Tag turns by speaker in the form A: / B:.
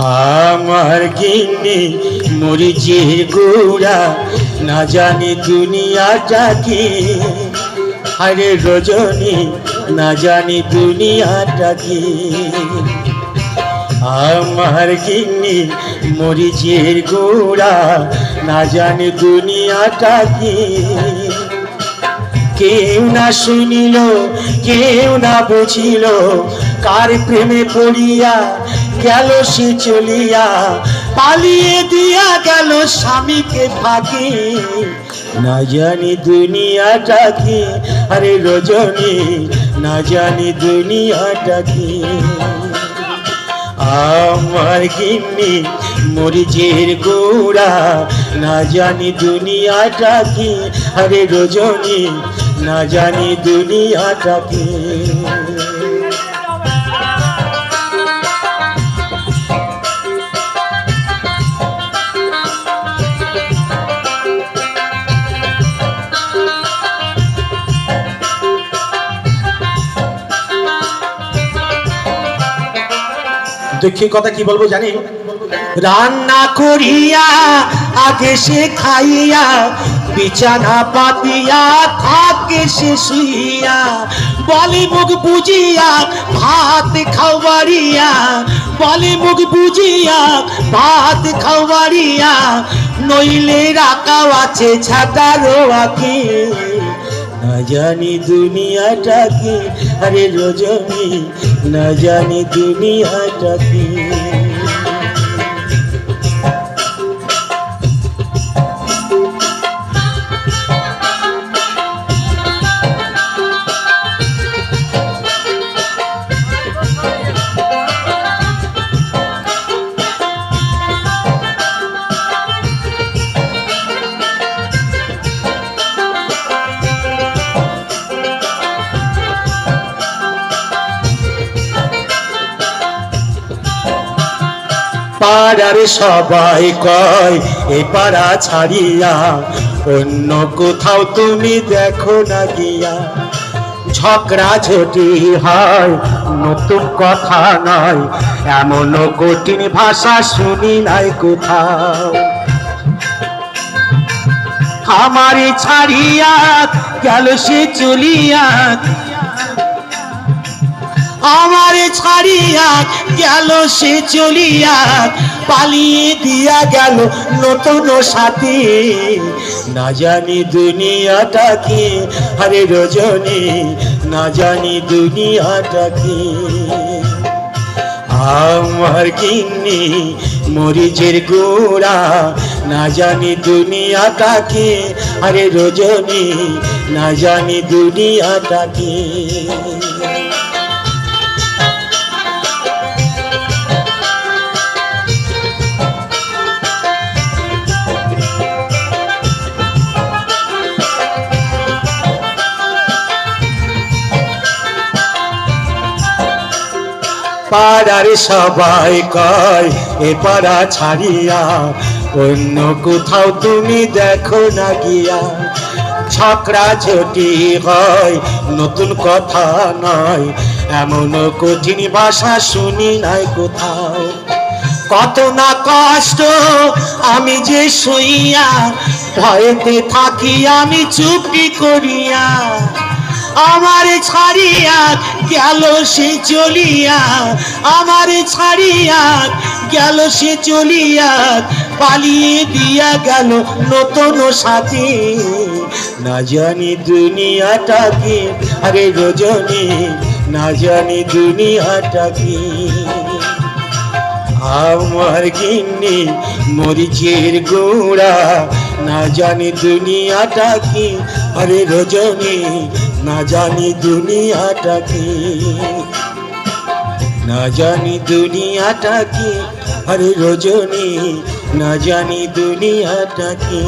A: আমার গিন্নি মরিচের গুড়া, না জানি দুনিয়াটা কি। আরে রজনী, না জানি দুনিয়াটা কি। আমার গিন্নি মরিচের গুড়া, না জানি দুনিয়াটা কি। কেউ না শুনিল, কেউ না বুঝিল, কার প্রেমে পড়িয়া গেল সে চলিয়া, পালিয়ে দিয়া গেল স্বামীকে ফাঁকি। না জানি দুনিয়াটা কি। আরে রজনী, না জানি দুনিয়াটা কি। আমার গিন্নি মরিচের গুড়া, না জানি দুনিয়াটা কি। আরে রজনী, না জানি দুনিয়াটা কি। দুঃখের কথা কি বলবো জানি। রান্না করিয়া আগে সে খাইয়া, বিছানা পাতিয়া থাকে সে শুইয়া, বলে মুখ বুঝিয়া ভাত খাওয়ারিয়া, বলে মুখ বুঝিয়া ভাত খাওয়ারিয়া, নইলে রাখাও আছে ছাতারও আঁকি। না জানি দুনিয়াটা কি। আরে রজনী, না জানি দুনিয়াটা কি। পাড়ার সবাই কয় এ পাড়া ছাড়িয়া অন্য কোথাও তুমি দেখো না গিয়া। ঝগড়া ঝটি হয় নতুন কথা নয়, এমন কঠিন ভাষা শুনি নাই কোথাও। আমারে ছাড়িয়া গেল সে চলিয়া, আমারে ছাড়িয়া গেল সে চলিয়া, পালিয়ে দিয়া গেল নতুন সাথী। না জানি দুনিয়াটা কি। আরে রজনী, না জানি দুনিয়াটা কি। আমার গিন্নি মরিচের গুড়া, না জানি দুনিয়াটা কি। আরে রজনী, না জানি দুনিয়াটা কি। পাড়ার সবাই কয় এ পাড়া ছাড়িয়া অন্য কোথাও তুমি দেখো না গিয়া। ঝগড়া ঝটি হয় নতুন কথা নয়, এমন কঠিন ভাষা শুনি নাই কোথাও। কত না কষ্ট আমি যে শুইয়া, ভয়েতে থাকি আমি চুপটি করিয়া। আমারে ছাড়িয়া গেল সে চলিয়া, আমারে ছাড়িয়া গেল সে চলিয়া, পালিয়ে দিয়া গেল নতুন সাথী। না জানি দুনিয়াটা কি। আরে রজনী, না জানি দুনিয়াটা কি। আমার গিন্নি মরিচের গুড়া, না জানি দুনিয়াটা কি। আরে রজনী, না জানি দুনিয়াটা কি। না জানি দুনিয়াটা কি। আরে রজনী, না জানি দুনিয়াটা কি।